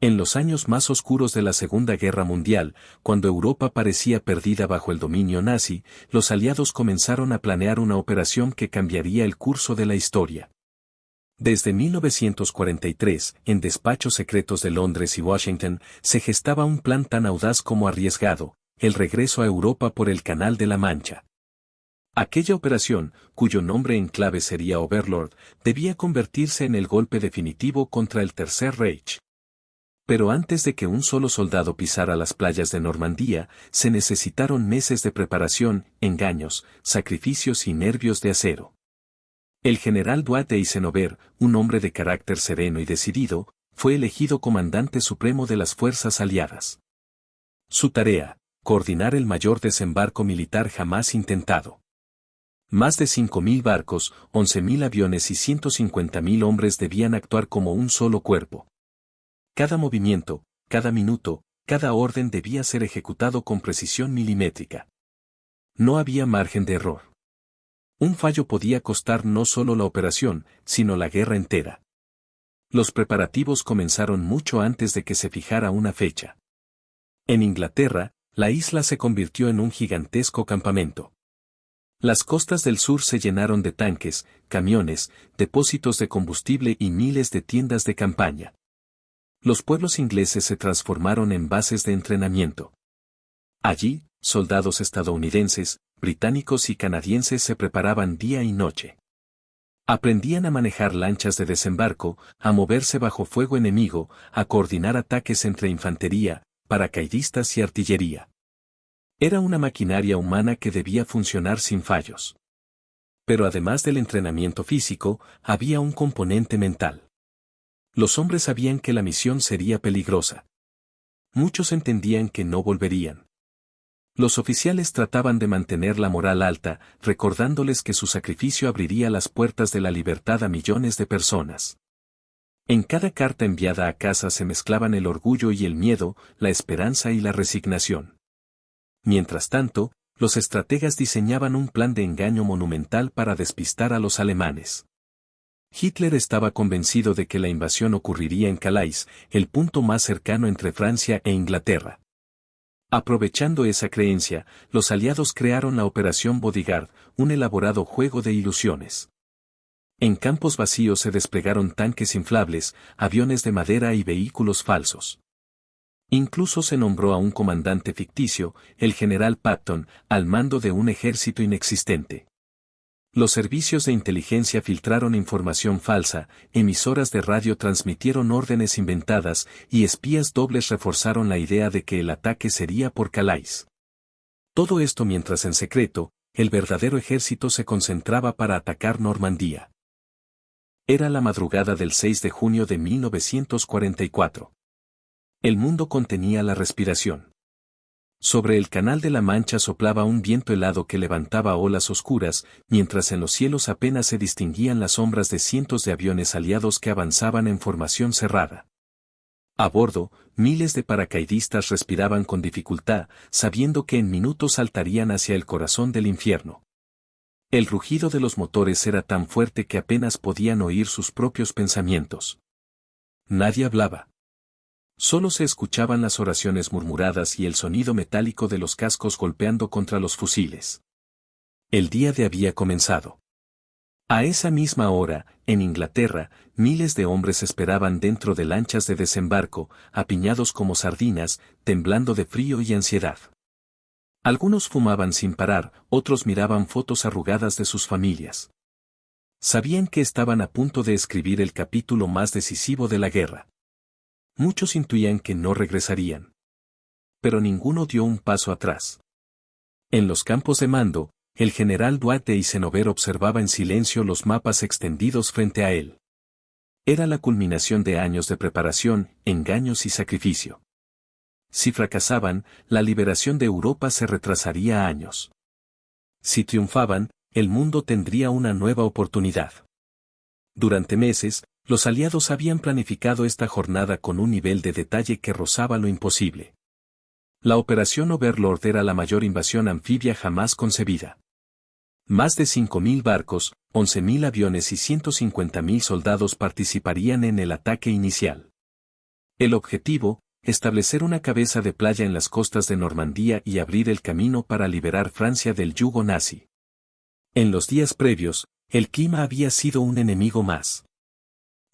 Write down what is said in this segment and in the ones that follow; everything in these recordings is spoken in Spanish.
En los años más oscuros de la Segunda Guerra Mundial, cuando Europa parecía perdida bajo el dominio nazi, los aliados comenzaron a planear una operación que cambiaría el curso de la historia. Desde 1943, en despachos secretos de Londres y Washington, se gestaba un plan tan audaz como arriesgado, el regreso a Europa por el Canal de la Mancha. Aquella operación, cuyo nombre en clave sería Overlord, debía convertirse en el golpe definitivo contra el Tercer Reich. Pero antes de que un solo soldado pisara las playas de Normandía, se necesitaron meses de preparación, engaños, sacrificios y nervios de acero. El general Dwight Eisenhower, un hombre de carácter sereno y decidido, fue elegido comandante supremo de las fuerzas aliadas. Su tarea, coordinar el mayor desembarco militar jamás intentado. Más de 5.000 barcos, 11.000 aviones y 150.000 hombres debían actuar como un solo cuerpo. Cada movimiento, cada minuto, cada orden debía ser ejecutado con precisión milimétrica. No había margen de error. Un fallo podía costar no solo la operación, sino la guerra entera. Los preparativos comenzaron mucho antes de que se fijara una fecha. En Inglaterra, la isla se convirtió en un gigantesco campamento. Las costas del sur se llenaron de tanques, camiones, depósitos de combustible y miles de tiendas de campaña. Los pueblos ingleses se transformaron en bases de entrenamiento. Allí, soldados estadounidenses, británicos y canadienses se preparaban día y noche. Aprendían a manejar lanchas de desembarco, a moverse bajo fuego enemigo, a coordinar ataques entre infantería, paracaidistas y artillería. Era una maquinaria humana que debía funcionar sin fallos. Pero además del entrenamiento físico, había un componente mental. Los hombres sabían que la misión sería peligrosa. Muchos entendían que no volverían. Los oficiales trataban de mantener la moral alta, recordándoles que su sacrificio abriría las puertas de la libertad a millones de personas. En cada carta enviada a casa se mezclaban el orgullo y el miedo, la esperanza y la resignación. Mientras tanto, los estrategas diseñaban un plan de engaño monumental para despistar a los alemanes. Hitler estaba convencido de que la invasión ocurriría en Calais, el punto más cercano entre Francia e Inglaterra. Aprovechando esa creencia, los aliados crearon la Operación Bodyguard, un elaborado juego de ilusiones. En campos vacíos se desplegaron tanques inflables, aviones de madera y vehículos falsos. Incluso se nombró a un comandante ficticio, el general Patton, al mando de un ejército inexistente. Los servicios de inteligencia filtraron información falsa, emisoras de radio transmitieron órdenes inventadas y espías dobles reforzaron la idea de que el ataque sería por Calais. Todo esto mientras en secreto, el verdadero ejército se concentraba para atacar Normandía. Era la madrugada del 6 de junio de 1944. El mundo contenía la respiración. Sobre el Canal de la Mancha soplaba un viento helado que levantaba olas oscuras, mientras en los cielos apenas se distinguían las sombras de cientos de aviones aliados que avanzaban en formación cerrada. A bordo, miles de paracaidistas respiraban con dificultad, sabiendo que en minutos saltarían hacia el corazón del infierno. El rugido de los motores era tan fuerte que apenas podían oír sus propios pensamientos. Nadie hablaba. Solo se escuchaban las oraciones murmuradas y el sonido metálico de los cascos golpeando contra los fusiles. El día había comenzado. A esa misma hora, en Inglaterra, miles de hombres esperaban dentro de lanchas de desembarco, apiñados como sardinas, temblando de frío y ansiedad. Algunos fumaban sin parar, otros miraban fotos arrugadas de sus familias. Sabían que estaban a punto de escribir el capítulo más decisivo de la guerra. Muchos intuían que no regresarían. Pero ninguno dio un paso atrás. En los campos de mando, el general Dwight Eisenhower observaba en silencio los mapas extendidos frente a él. Era la culminación de años de preparación, engaños y sacrificio. Si fracasaban, la liberación de Europa se retrasaría años. Si triunfaban, el mundo tendría una nueva oportunidad. Durante meses, los aliados habían planificado esta jornada con un nivel de detalle que rozaba lo imposible. La Operación Overlord era la mayor invasión anfibia jamás concebida. Más de 5.000 barcos, 11.000 aviones y 150.000 soldados participarían en el ataque inicial. El objetivo, establecer una cabeza de playa en las costas de Normandía y abrir el camino para liberar Francia del yugo nazi. En los días previos, el clima había sido un enemigo más.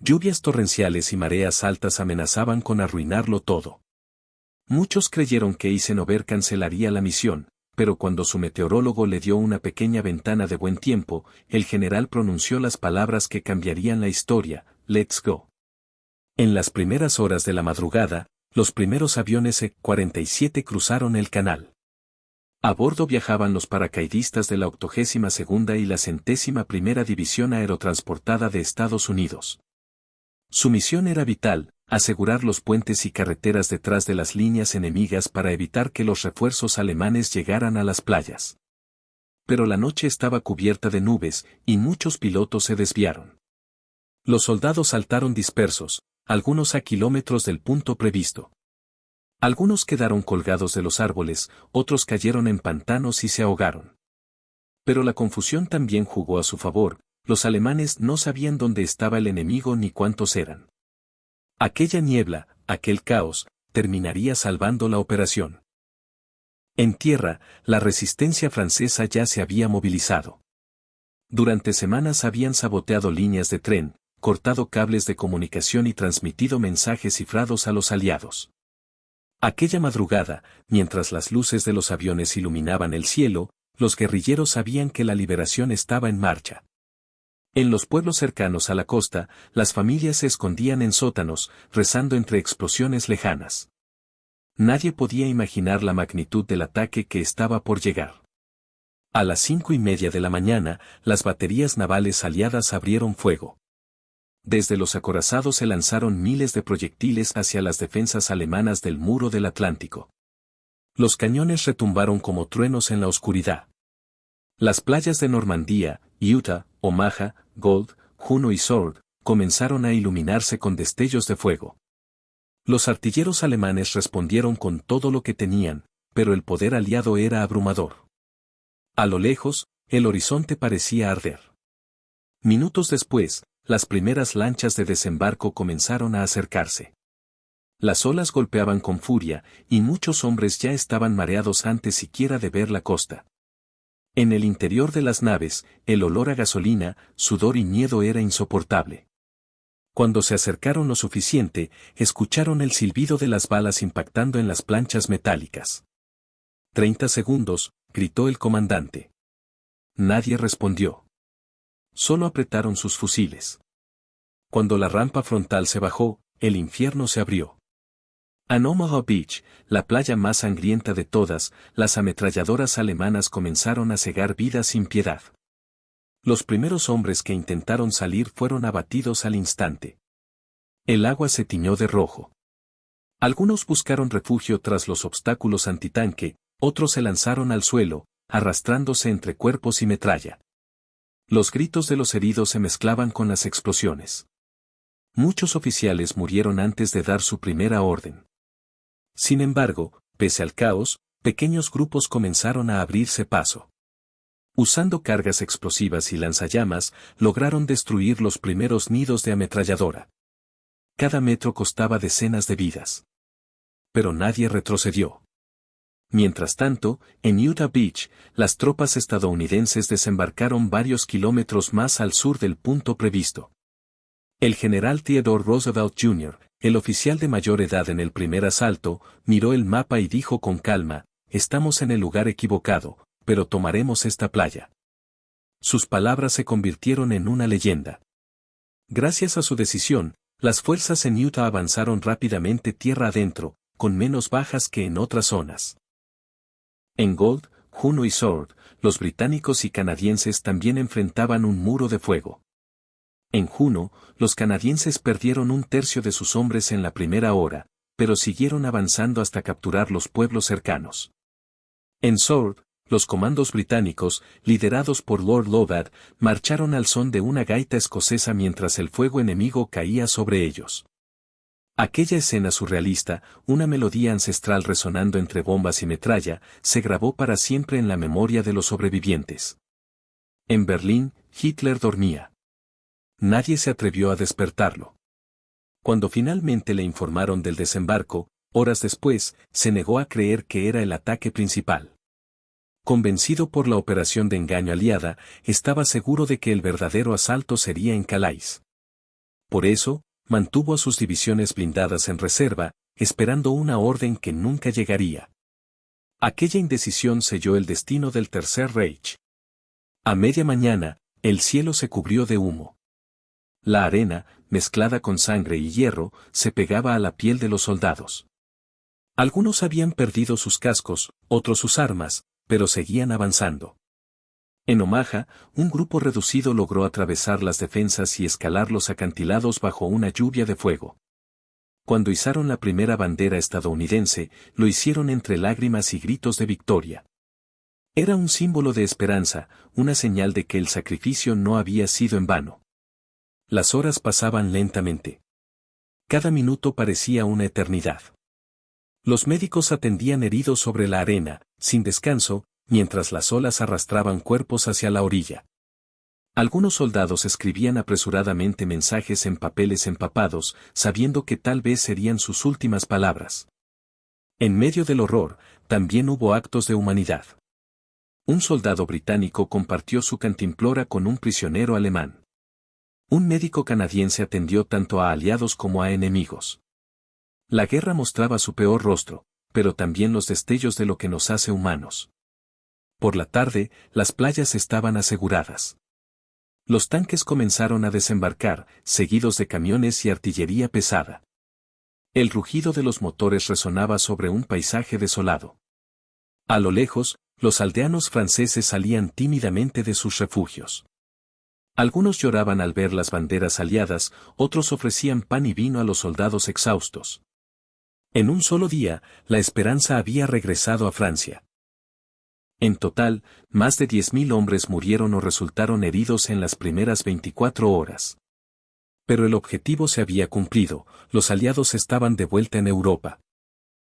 Lluvias torrenciales y mareas altas amenazaban con arruinarlo todo. Muchos creyeron que Eisenhower cancelaría la misión, pero cuando su meteorólogo le dio una pequeña ventana de buen tiempo, el general pronunció las palabras que cambiarían la historia: "Let's go". En las primeras horas de la madrugada, los primeros aviones C-47 cruzaron el canal. A bordo viajaban los paracaidistas de la 82ª y la 101ª División Aerotransportada de Estados Unidos. Su misión era vital: asegurar los puentes y carreteras detrás de las líneas enemigas para evitar que los refuerzos alemanes llegaran a las playas. Pero la noche estaba cubierta de nubes, y muchos pilotos se desviaron. Los soldados saltaron dispersos, algunos a kilómetros del punto previsto. Algunos quedaron colgados de los árboles, otros cayeron en pantanos y se ahogaron. Pero la confusión también jugó a su favor: los alemanes no sabían dónde estaba el enemigo ni cuántos eran. Aquella niebla, aquel caos, terminaría salvando la operación. En tierra, la resistencia francesa ya se había movilizado. Durante semanas habían saboteado líneas de tren, cortado cables de comunicación y transmitido mensajes cifrados a los aliados. Aquella madrugada, mientras las luces de los aviones iluminaban el cielo, los guerrilleros sabían que la liberación estaba en marcha. En los pueblos cercanos a la costa, las familias se escondían en sótanos, rezando entre explosiones lejanas. Nadie podía imaginar la magnitud del ataque que estaba por llegar. A las 5:30 de la mañana, las baterías navales aliadas abrieron fuego. Desde los acorazados se lanzaron miles de proyectiles hacia las defensas alemanas del muro del Atlántico. Los cañones retumbaron como truenos en la oscuridad. Las playas de Normandía, Utah, Omaha, Gold, Juno y Sword comenzaron a iluminarse con destellos de fuego. Los artilleros alemanes respondieron con todo lo que tenían, pero el poder aliado era abrumador. A lo lejos, el horizonte parecía arder. Minutos después, las primeras lanchas de desembarco comenzaron a acercarse. Las olas golpeaban con furia, y muchos hombres ya estaban mareados antes siquiera de ver la costa. En el interior de las naves, el olor a gasolina, sudor y miedo era insoportable. Cuando se acercaron lo suficiente, escucharon el silbido de las balas impactando en las planchas metálicas. 30 segundos, gritó el comandante. Nadie respondió. Solo apretaron sus fusiles. Cuando la rampa frontal se bajó, el infierno se abrió. En Omaha Beach, la playa más sangrienta de todas, las ametralladoras alemanas comenzaron a cegar vidas sin piedad. Los primeros hombres que intentaron salir fueron abatidos al instante. El agua se tiñó de rojo. Algunos buscaron refugio tras los obstáculos antitanque, otros se lanzaron al suelo, arrastrándose entre cuerpos y metralla. Los gritos de los heridos se mezclaban con las explosiones. Muchos oficiales murieron antes de dar su primera orden. Sin embargo, pese al caos, pequeños grupos comenzaron a abrirse paso. Usando cargas explosivas y lanzallamas, lograron destruir los primeros nidos de ametralladora. Cada metro costaba decenas de vidas. Pero nadie retrocedió. Mientras tanto, en Utah Beach, las tropas estadounidenses desembarcaron varios kilómetros más al sur del punto previsto. El general Theodore Roosevelt Jr., el oficial de mayor edad en el primer asalto, miró el mapa y dijo con calma: "Estamos en el lugar equivocado, pero tomaremos esta playa". Sus palabras se convirtieron en una leyenda. Gracias a su decisión, las fuerzas en Utah avanzaron rápidamente tierra adentro, con menos bajas que en otras zonas. En Gold, Juno y Sword, los británicos y canadienses también enfrentaban un muro de fuego. En Juno, los canadienses perdieron un tercio de sus hombres en la primera hora, pero siguieron avanzando hasta capturar los pueblos cercanos. En Sword, los comandos británicos, liderados por Lord Lovat, marcharon al son de una gaita escocesa mientras el fuego enemigo caía sobre ellos. Aquella escena surrealista, una melodía ancestral resonando entre bombas y metralla, se grabó para siempre en la memoria de los sobrevivientes. En Berlín, Hitler dormía. Nadie se atrevió a despertarlo. Cuando finalmente le informaron del desembarco, horas después, se negó a creer que era el ataque principal. Convencido por la operación de engaño aliada, estaba seguro de que el verdadero asalto sería en Calais. Por eso, mantuvo a sus divisiones blindadas en reserva, esperando una orden que nunca llegaría. Aquella indecisión selló el destino del Tercer Reich. A media mañana, el cielo se cubrió de humo. La arena, mezclada con sangre y hierro, se pegaba a la piel de los soldados. Algunos habían perdido sus cascos, otros sus armas, pero seguían avanzando. En Omaha, un grupo reducido logró atravesar las defensas y escalar los acantilados bajo una lluvia de fuego. Cuando izaron la primera bandera estadounidense, lo hicieron entre lágrimas y gritos de victoria. Era un símbolo de esperanza, una señal de que el sacrificio no había sido en vano. Las horas pasaban lentamente. Cada minuto parecía una eternidad. Los médicos atendían heridos sobre la arena, sin descanso, mientras las olas arrastraban cuerpos hacia la orilla. Algunos soldados escribían apresuradamente mensajes en papeles empapados, sabiendo que tal vez serían sus últimas palabras. En medio del horror, también hubo actos de humanidad. Un soldado británico compartió su cantimplora con un prisionero alemán. Un médico canadiense atendió tanto a aliados como a enemigos. La guerra mostraba su peor rostro, pero también los destellos de lo que nos hace humanos. Por la tarde, las playas estaban aseguradas. Los tanques comenzaron a desembarcar, seguidos de camiones y artillería pesada. El rugido de los motores resonaba sobre un paisaje desolado. A lo lejos, los aldeanos franceses salían tímidamente de sus refugios. Algunos lloraban al ver las banderas aliadas, otros ofrecían pan y vino a los soldados exhaustos. En un solo día, la esperanza había regresado a Francia. En total, más de 10.000 hombres murieron o resultaron heridos en las primeras 24 horas. Pero el objetivo se había cumplido, los aliados estaban de vuelta en Europa.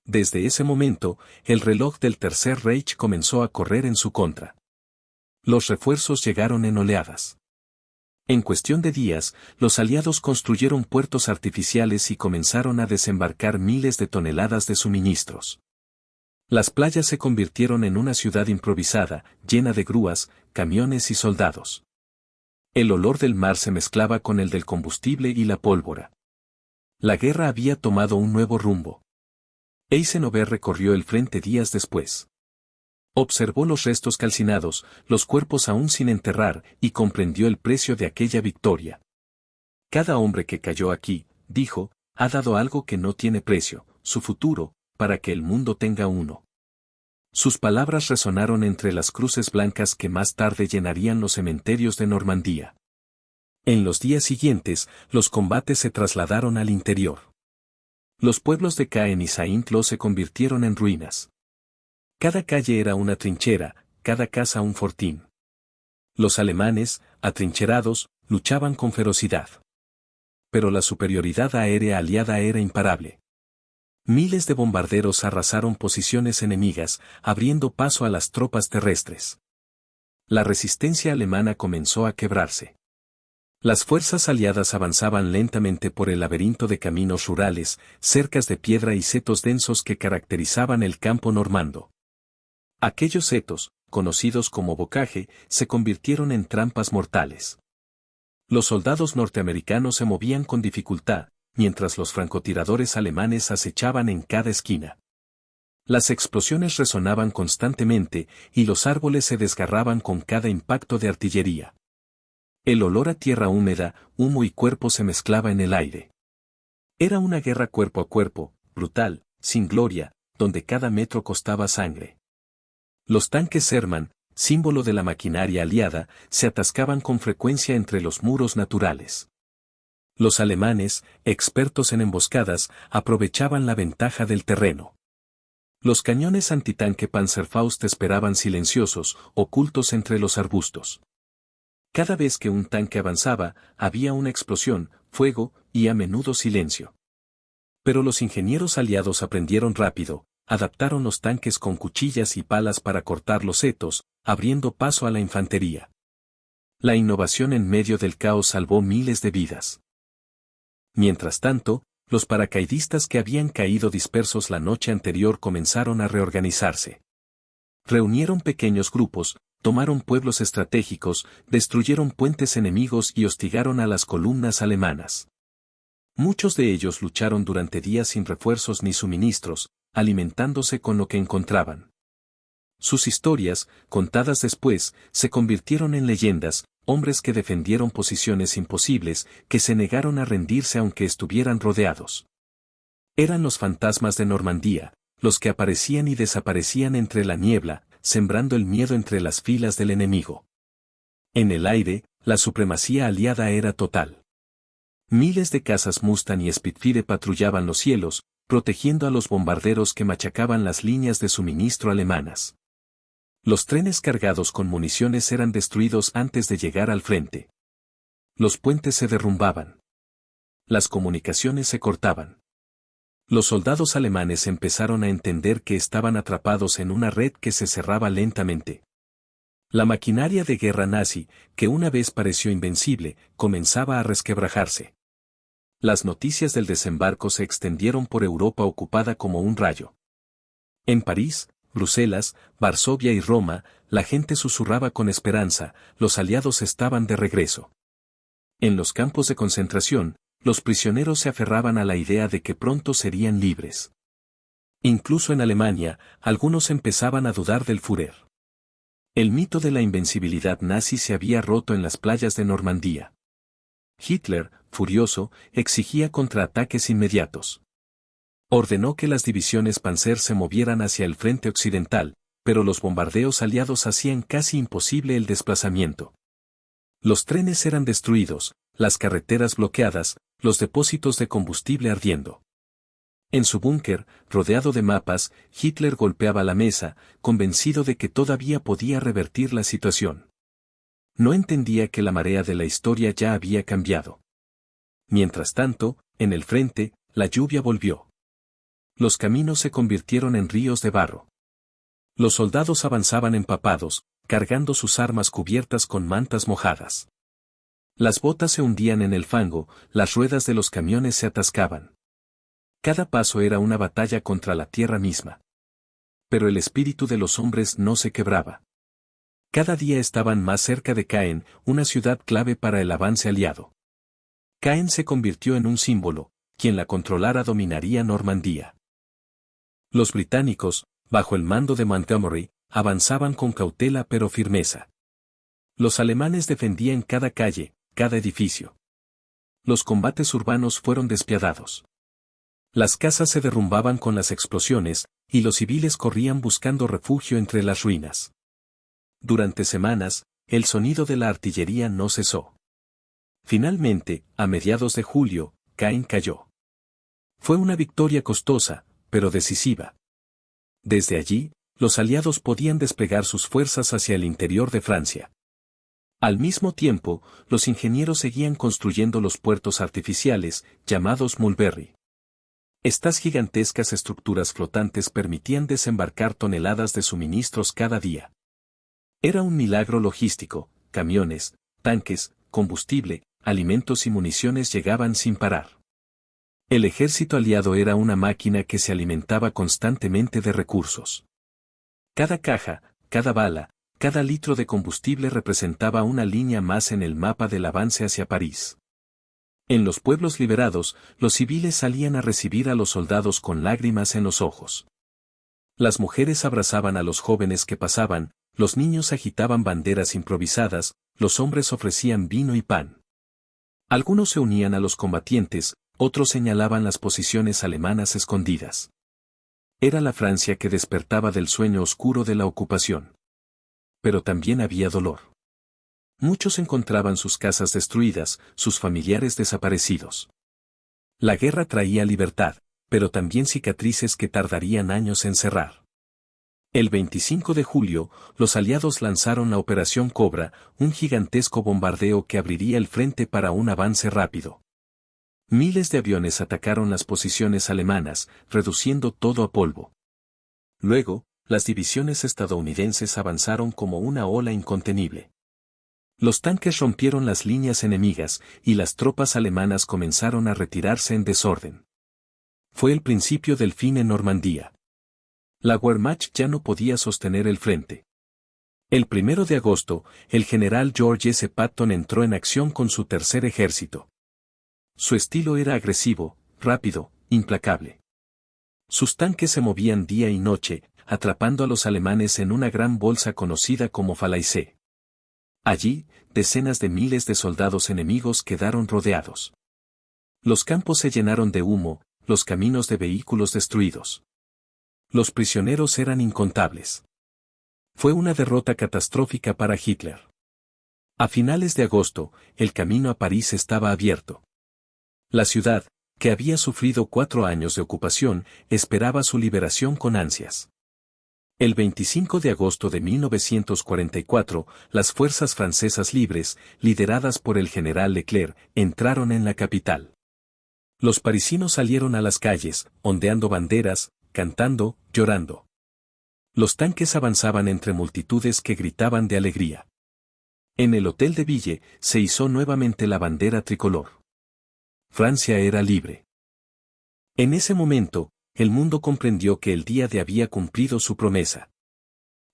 Desde ese momento, el reloj del Tercer Reich comenzó a correr en su contra. Los refuerzos llegaron en oleadas. En cuestión de días, los aliados construyeron puertos artificiales y comenzaron a desembarcar miles de toneladas de suministros. Las playas se convirtieron en una ciudad improvisada, llena de grúas, camiones y soldados. El olor del mar se mezclaba con el del combustible y la pólvora. La guerra había tomado un nuevo rumbo. Eisenhower recorrió el frente días después. Observó los restos calcinados, los cuerpos aún sin enterrar, y comprendió el precio de aquella victoria. Cada hombre que cayó aquí, dijo, ha dado algo que no tiene precio, su futuro, para que el mundo tenga uno. Sus palabras resonaron entre las cruces blancas que más tarde llenarían los cementerios de Normandía. En los días siguientes, los combates se trasladaron al interior. Los pueblos de Caen y Saint-Lô se convirtieron en ruinas. Cada calle era una trinchera, cada casa un fortín. Los alemanes, atrincherados, luchaban con ferocidad. Pero la superioridad aérea aliada era imparable. Miles de bombarderos arrasaron posiciones enemigas, abriendo paso a las tropas terrestres. La resistencia alemana comenzó a quebrarse. Las fuerzas aliadas avanzaban lentamente por el laberinto de caminos rurales, cercas de piedra y setos densos que caracterizaban el campo normando. Aquellos setos, conocidos como bocaje, se convirtieron en trampas mortales. Los soldados norteamericanos se movían con dificultad, mientras los francotiradores alemanes acechaban en cada esquina. Las explosiones resonaban constantemente, y los árboles se desgarraban con cada impacto de artillería. El olor a tierra húmeda, humo y cuerpo se mezclaba en el aire. Era una guerra cuerpo a cuerpo, brutal, sin gloria, donde cada metro costaba sangre. Los tanques Sherman, símbolo de la maquinaria aliada, se atascaban con frecuencia entre los muros naturales. Los alemanes, expertos en emboscadas, aprovechaban la ventaja del terreno. Los cañones antitanque Panzerfaust esperaban silenciosos, ocultos entre los arbustos. Cada vez que un tanque avanzaba, había una explosión, fuego, y a menudo silencio. Pero los ingenieros aliados aprendieron rápido, adaptaron los tanques con cuchillas y palas para cortar los setos, abriendo paso a la infantería. La innovación en medio del caos salvó miles de vidas. Mientras tanto, los paracaidistas que habían caído dispersos la noche anterior comenzaron a reorganizarse. Reunieron pequeños grupos, tomaron pueblos estratégicos, destruyeron puentes enemigos y hostigaron a las columnas alemanas. Muchos de ellos lucharon durante días sin refuerzos ni suministros, alimentándose con lo que encontraban. Sus historias, contadas después, se convirtieron en leyendas, hombres que defendieron posiciones imposibles, que se negaron a rendirse aunque estuvieran rodeados. Eran los fantasmas de Normandía, los que aparecían y desaparecían entre la niebla, sembrando el miedo entre las filas del enemigo. En el aire, la supremacía aliada era total. Miles de cazas Mustang y Spitfire patrullaban los cielos, protegiendo a los bombarderos que machacaban las líneas de suministro alemanas. Los trenes cargados con municiones eran destruidos antes de llegar al frente. Los puentes se derrumbaban. Las comunicaciones se cortaban. Los soldados alemanes empezaron a entender que estaban atrapados en una red que se cerraba lentamente. La maquinaria de guerra nazi, que una vez pareció invencible, comenzaba a resquebrajarse. Las noticias del desembarco se extendieron por Europa ocupada como un rayo. En París, Bruselas, Varsovia y Roma, la gente susurraba con esperanza, los aliados estaban de regreso. En los campos de concentración, los prisioneros se aferraban a la idea de que pronto serían libres. Incluso en Alemania, algunos empezaban a dudar del Führer. El mito de la invencibilidad nazi se había roto en las playas de Normandía. Hitler, furioso, exigía contraataques inmediatos. Ordenó que las divisiones Panzer se movieran hacia el frente occidental, pero los bombardeos aliados hacían casi imposible el desplazamiento. Los trenes eran destruidos, las carreteras bloqueadas, los depósitos de combustible ardiendo. En su búnker, rodeado de mapas, Hitler golpeaba la mesa, convencido de que todavía podía revertir la situación. No entendía que la marea de la historia ya había cambiado. Mientras tanto, en el frente, la lluvia volvió. Los caminos se convirtieron en ríos de barro. Los soldados avanzaban empapados, cargando sus armas cubiertas con mantas mojadas. Las botas se hundían en el fango, las ruedas de los camiones se atascaban. Cada paso era una batalla contra la tierra misma. Pero el espíritu de los hombres no se quebraba. Cada día estaban más cerca de Caen, una ciudad clave para el avance aliado. Caen se convirtió en un símbolo, quien la controlara dominaría Normandía. Los británicos, bajo el mando de Montgomery, avanzaban con cautela pero firmeza. Los alemanes defendían cada calle, cada edificio. Los combates urbanos fueron despiadados. Las casas se derrumbaban con las explosiones, y los civiles corrían buscando refugio entre las ruinas. Durante semanas, el sonido de la artillería no cesó. Finalmente, a mediados de julio, Caen cayó. Fue una victoria costosa, pero decisiva. Desde allí, los aliados podían desplegar sus fuerzas hacia el interior de Francia. Al mismo tiempo, los ingenieros seguían construyendo los puertos artificiales, llamados Mulberry. Estas gigantescas estructuras flotantes permitían desembarcar toneladas de suministros cada día. Era un milagro logístico, camiones, tanques, combustible, alimentos y municiones llegaban sin parar. El ejército aliado era una máquina que se alimentaba constantemente de recursos. Cada caja, cada bala, cada litro de combustible representaba una línea más en el mapa del avance hacia París. En los pueblos liberados, los civiles salían a recibir a los soldados con lágrimas en los ojos. Las mujeres abrazaban a los jóvenes que pasaban, los niños agitaban banderas improvisadas, los hombres ofrecían vino y pan. Algunos se unían a los combatientes, otros señalaban las posiciones alemanas escondidas. Era la Francia que despertaba del sueño oscuro de la ocupación. Pero también había dolor. Muchos encontraban sus casas destruidas, sus familiares desaparecidos. La guerra traía libertad, pero también cicatrices que tardarían años en cerrar. El 25 de julio, los aliados lanzaron la Operación Cobra, un gigantesco bombardeo que abriría el frente para un avance rápido. Miles de aviones atacaron las posiciones alemanas, reduciendo todo a polvo. Luego, las divisiones estadounidenses avanzaron como una ola incontenible. Los tanques rompieron las líneas enemigas, y las tropas alemanas comenzaron a retirarse en desorden. Fue el principio del fin en Normandía. La Wehrmacht ya no podía sostener el frente. El 1 de agosto, el general George S. Patton entró en acción con su tercer ejército. Su estilo era agresivo, rápido, implacable. Sus tanques se movían día y noche, atrapando a los alemanes en una gran bolsa conocida como Falaise. Allí, decenas de miles de soldados enemigos quedaron rodeados. Los campos se llenaron de humo, los caminos de vehículos destruidos. Los prisioneros eran incontables. Fue una derrota catastrófica para Hitler. A finales de agosto, el camino a París estaba abierto. La ciudad, que había sufrido 4 años de ocupación, esperaba su liberación con ansias. El 25 de agosto de 1944, las fuerzas francesas libres, lideradas por el general Leclerc, entraron en la capital. Los parisinos salieron a las calles, ondeando banderas, cantando, llorando. Los tanques avanzaban entre multitudes que gritaban de alegría. En el Hotel de Ville se izó nuevamente la bandera tricolor. Francia era libre. En ese momento, el mundo comprendió que el día D había cumplido su promesa.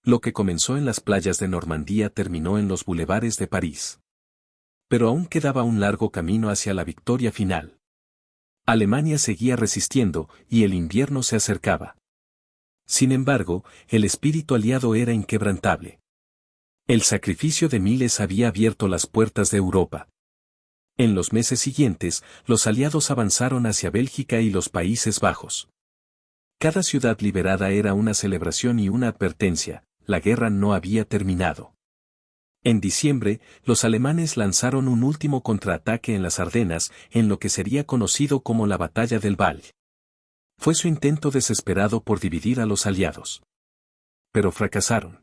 Lo que comenzó en las playas de Normandía terminó en los bulevares de París. Pero aún quedaba un largo camino hacia la victoria final. Alemania seguía resistiendo, y el invierno se acercaba. Sin embargo, el espíritu aliado era inquebrantable. El sacrificio de miles había abierto las puertas de Europa. En los meses siguientes, los aliados avanzaron hacia Bélgica y los Países Bajos. Cada ciudad liberada era una celebración y una advertencia: la guerra no había terminado. En diciembre, los alemanes lanzaron un último contraataque en las Ardenas, en lo que sería conocido como la Batalla del Val. Fue su intento desesperado por dividir a los aliados. Pero fracasaron.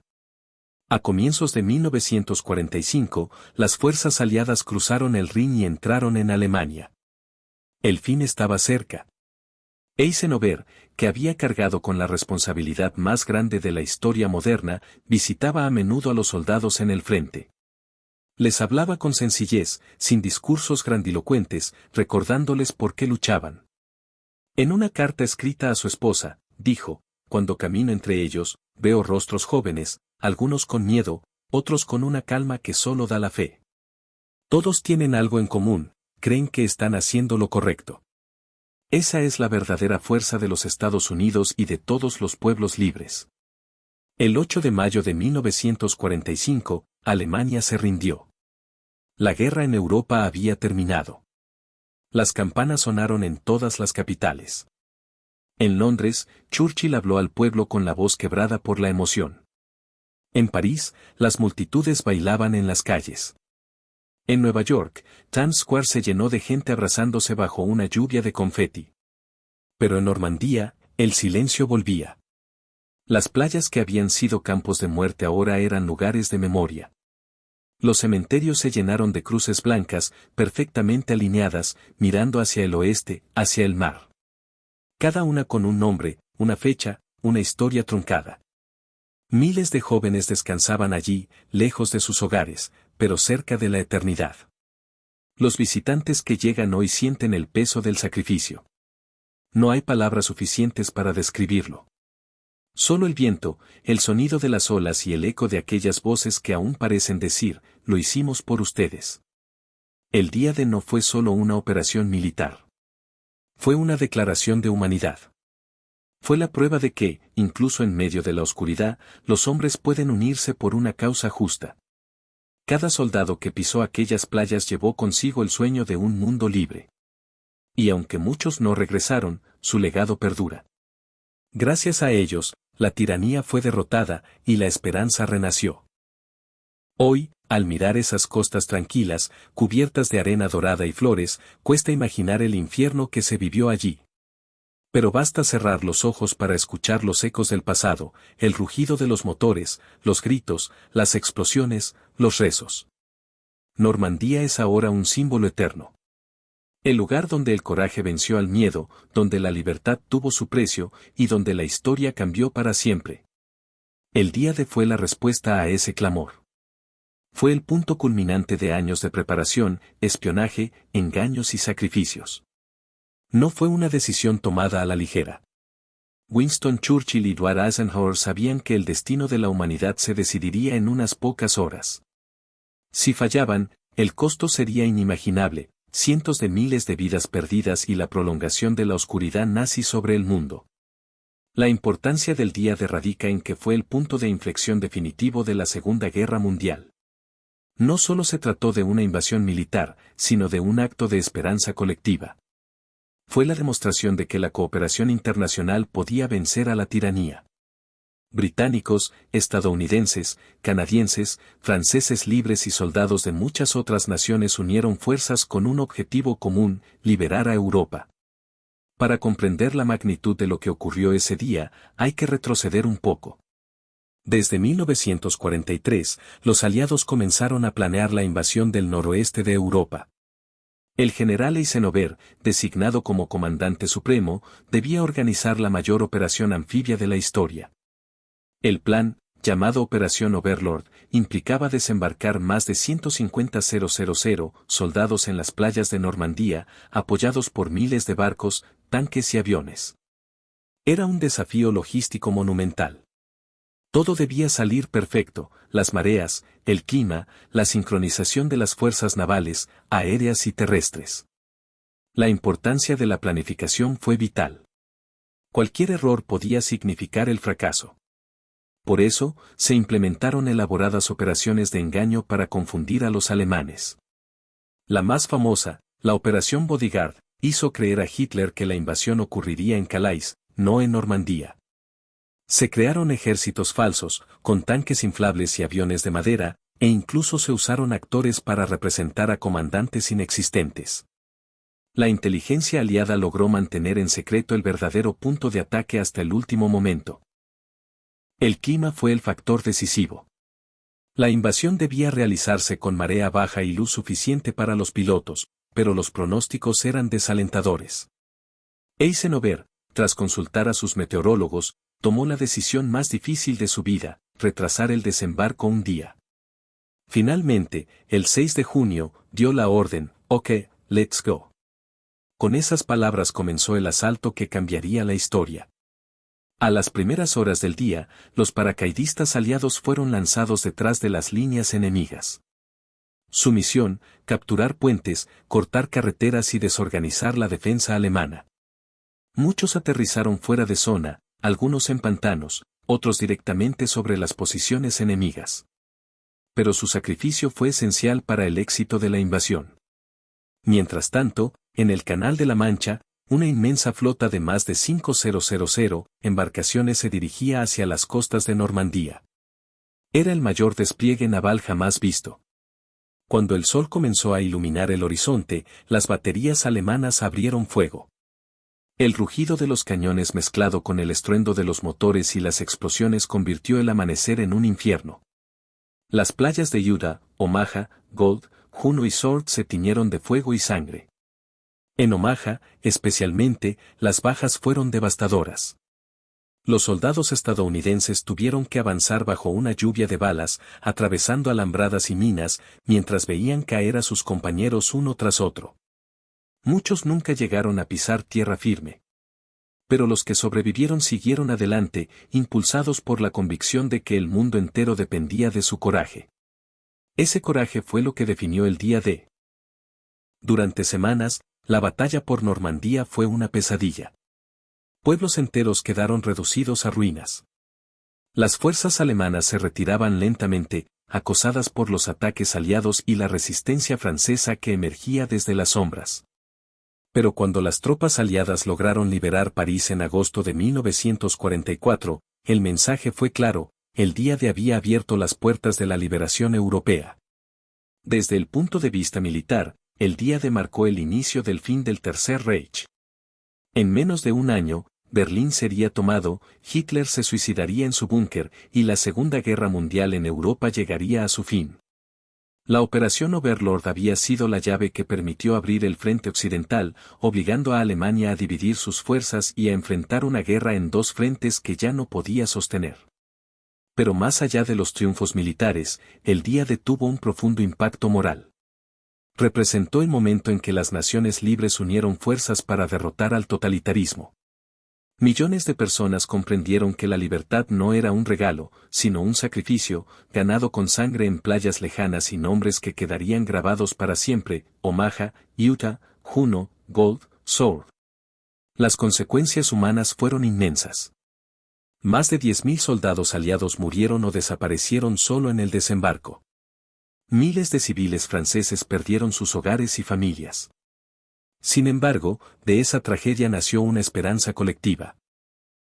A comienzos de 1945, las fuerzas aliadas cruzaron el Rin y entraron en Alemania. El fin estaba cerca. Eisenhower, que había cargado con la responsabilidad más grande de la historia moderna, visitaba a menudo a los soldados en el frente. Les hablaba con sencillez, sin discursos grandilocuentes, recordándoles por qué luchaban. En una carta escrita a su esposa, dijo: «Cuando camino entre ellos, veo rostros jóvenes, algunos con miedo, otros con una calma que solo da la fe. Todos tienen algo en común, creen que están haciendo lo correcto». Esa es la verdadera fuerza de los Estados Unidos y de todos los pueblos libres. El 8 de mayo de 1945, Alemania se rindió. La guerra en Europa había terminado. Las campanas sonaron en todas las capitales. En Londres, Churchill habló al pueblo con la voz quebrada por la emoción. En París, las multitudes bailaban en las calles. En Nueva York, Times Square se llenó de gente abrazándose bajo una lluvia de confeti. Pero en Normandía, el silencio volvía. Las playas que habían sido campos de muerte ahora eran lugares de memoria. Los cementerios se llenaron de cruces blancas, perfectamente alineadas, mirando hacia el oeste, hacia el mar. Cada una con un nombre, una fecha, una historia truncada. Miles de jóvenes descansaban allí, lejos de sus hogares, pero cerca de la eternidad. Los visitantes que llegan hoy sienten el peso del sacrificio. No hay palabras suficientes para describirlo. Solo el viento, el sonido de las olas y el eco de aquellas voces que aún parecen decir: «Lo hicimos por ustedes». El día D no fue solo una operación militar. Fue una declaración de humanidad. Fue la prueba de que, incluso en medio de la oscuridad, los hombres pueden unirse por una causa justa. Cada soldado que pisó aquellas playas llevó consigo el sueño de un mundo libre. Y aunque muchos no regresaron, su legado perdura. Gracias a ellos, la tiranía fue derrotada, y la esperanza renació. Hoy, al mirar esas costas tranquilas, cubiertas de arena dorada y flores, cuesta imaginar el infierno que se vivió allí. Pero basta cerrar los ojos para escuchar los ecos del pasado, el rugido de los motores, los gritos, las explosiones, los rezos. Normandía es ahora un símbolo eterno. El lugar donde el coraje venció al miedo, donde la libertad tuvo su precio, y donde la historia cambió para siempre. El día D fue la respuesta a ese clamor. Fue el punto culminante de años de preparación, espionaje, engaños y sacrificios. No fue una decisión tomada a la ligera. Winston Churchill y Dwight Eisenhower sabían que el destino de la humanidad se decidiría en unas pocas horas. Si fallaban, el costo sería inimaginable, cientos de miles de vidas perdidas y la prolongación de la oscuridad nazi sobre el mundo. La importancia del día radica en que fue el punto de inflexión definitivo de la Segunda Guerra Mundial. No solo se trató de una invasión militar, sino de un acto de esperanza colectiva. Fue la demostración de que la cooperación internacional podía vencer a la tiranía. Británicos, estadounidenses, canadienses, franceses libres y soldados de muchas otras naciones unieron fuerzas con un objetivo común: liberar a Europa. Para comprender la magnitud de lo que ocurrió ese día, hay que retroceder un poco. Desde 1943, los aliados comenzaron a planear la invasión del noroeste de Europa. El general Eisenhower, designado como comandante supremo, debía organizar la mayor operación anfibia de la historia. El plan, llamado Operación Overlord, implicaba desembarcar más de 150,000 soldados en las playas de Normandía, apoyados por miles de barcos, tanques y aviones. Era un desafío logístico monumental. Todo debía salir perfecto: las mareas, el clima, la sincronización de las fuerzas navales, aéreas y terrestres. La importancia de la planificación fue vital. Cualquier error podía significar el fracaso. Por eso, se implementaron elaboradas operaciones de engaño para confundir a los alemanes. La más famosa, la Operación Bodyguard, hizo creer a Hitler que la invasión ocurriría en Calais, no en Normandía. Se crearon ejércitos falsos, con tanques inflables y aviones de madera, e incluso se usaron actores para representar a comandantes inexistentes. La inteligencia aliada logró mantener en secreto el verdadero punto de ataque hasta el último momento. El clima fue el factor decisivo. La invasión debía realizarse con marea baja y luz suficiente para los pilotos, pero los pronósticos eran desalentadores. Eisenhower, tras consultar a sus meteorólogos, tomó la decisión más difícil de su vida: retrasar el desembarco un día. Finalmente, el 6 de junio, dio la orden: "OK, let's go". Con esas palabras comenzó el asalto que cambiaría la historia. A las primeras horas del día, los paracaidistas aliados fueron lanzados detrás de las líneas enemigas. Su misión: capturar puentes, cortar carreteras y desorganizar la defensa alemana. Muchos aterrizaron fuera de zona, algunos en pantanos, otros directamente sobre las posiciones enemigas. Pero su sacrificio fue esencial para el éxito de la invasión. Mientras tanto, en el Canal de la Mancha, una inmensa flota de más de 5,000 embarcaciones se dirigía hacia las costas de Normandía. Era el mayor despliegue naval jamás visto. Cuando el sol comenzó a iluminar el horizonte, las baterías alemanas abrieron fuego. El rugido de los cañones mezclado con el estruendo de los motores y las explosiones convirtió el amanecer en un infierno. Las playas de Utah, Omaha, Gold, Juno y Sword se tiñeron de fuego y sangre. En Omaha, especialmente, las bajas fueron devastadoras. Los soldados estadounidenses tuvieron que avanzar bajo una lluvia de balas, atravesando alambradas y minas, mientras veían caer a sus compañeros uno tras otro. Muchos nunca llegaron a pisar tierra firme. Pero los que sobrevivieron siguieron adelante, impulsados por la convicción de que el mundo entero dependía de su coraje. Ese coraje fue lo que definió el día D. Durante semanas, la batalla por Normandía fue una pesadilla. Pueblos enteros quedaron reducidos a ruinas. Las fuerzas alemanas se retiraban lentamente, acosadas por los ataques aliados y la resistencia francesa que emergía desde las sombras. Pero cuando las tropas aliadas lograron liberar París en agosto de 1944, el mensaje fue claro: el día D había abierto las puertas de la liberación europea. Desde el punto de vista militar, el día D marcó el inicio del fin del Tercer Reich. En menos de un año, Berlín sería tomado, Hitler se suicidaría en su búnker, y la Segunda Guerra Mundial en Europa llegaría a su fin. La Operación Overlord había sido la llave que permitió abrir el frente occidental, obligando a Alemania a dividir sus fuerzas y a enfrentar una guerra en dos frentes que ya no podía sostener. Pero más allá de los triunfos militares, el día D tuvo un profundo impacto moral. Representó el momento en que las naciones libres unieron fuerzas para derrotar al totalitarismo. Millones de personas comprendieron que la libertad no era un regalo, sino un sacrificio, ganado con sangre en playas lejanas y nombres que quedarían grabados para siempre: Omaha, Utah, Juno, Gold, Sword. Las consecuencias humanas fueron inmensas. Más de 10.000 soldados aliados murieron o desaparecieron solo en el desembarco. Miles de civiles franceses perdieron sus hogares y familias. Sin embargo, de esa tragedia nació una esperanza colectiva.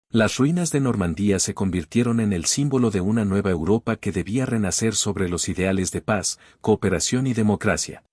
Las ruinas de Normandía se convirtieron en el símbolo de una nueva Europa que debía renacer sobre los ideales de paz, cooperación y democracia.